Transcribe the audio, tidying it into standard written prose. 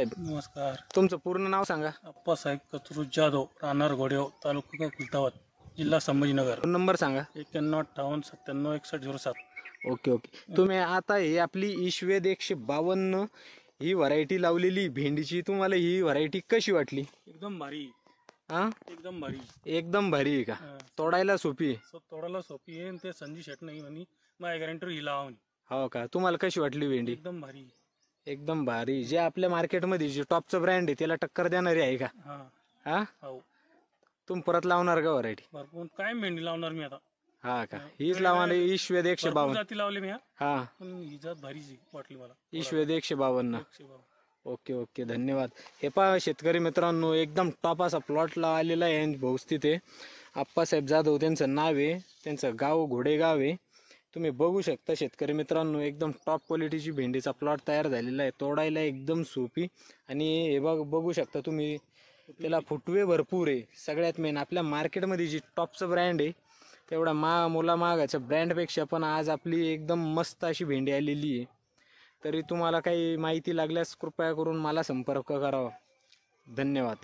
नमस्कार. तुमचं पूर्ण नाव सांगा. अप्पासाहेब कचरू जाधव, राहणार घोडेगाव, तालुका खुलताबाद, जिल्हा संभाजीनगर. फोन नंबर सांगा. 9158976107. Okay okay. तुम्ही आता ही आपली ईश्वेद 152 ही व्हरायटी लावलेली भेंडीची, तुम्हाला ही व्हरायटी कशी वाटली? एकदम भारी. हा, एकदम भारी. एकदम भारी आहे का? तोडायला सोपी आहे? तोडायला सोपी आहे. ते संजय शेट नाही म्हणे माझ्या गॅरंटर ही लावा म्हणे. हो का? तुम्हाला कशी वाटली भेंडी? एकदम भारी. एकदम भारी. जे आपल्या मार्केटमध्ये जे टॉपचं ब्रँड आहे त्याला टक्कर देणारी आहे का? हा हा, हो. तुम्ही परत लावणार का व्हरायटी? भरपूर काय भेंडी लावणार मी आता. हा का? हीच लावणार ईश्वेद 152? जाती लावली मी. हा, पण ही जात भारीची वाटली मला. ईश्वेद 152. 152. ओके ओके, धन्यवाद. हे पहा शेतकरी मित्रांनो, एकदम टॉप असा प्लॉटला आलेला आहे. व्यवस्थित आहे. आप्पासाहेब जाधव त्यांचं नाव आहे, त्यांचं गाव घोडेगाव आहे. तुम्ही बघू शकता शेतकरी मित्रांनो, एकदम टॉप क्वालिटीची भेंडीचा प्लॉट तयार झालेला आहे. तोडायला एकदम सोपी. आणि हे बघू शकता तुम्ही, त्याला फुटवे भरपूर आहे. सगळ्यात मेन आपल्या मार्केटमध्ये जी टॉपचं ब्रँड आहे तेवढा मुलामागाच्या ब्रँडपेक्षा पण आज आपली एकदम मस्त अशी भेंडी आलेली आहे. तरी तुम्हाला काही माहिती लागल्यास कृपया करून मला संपर्क करावा. धन्यवाद.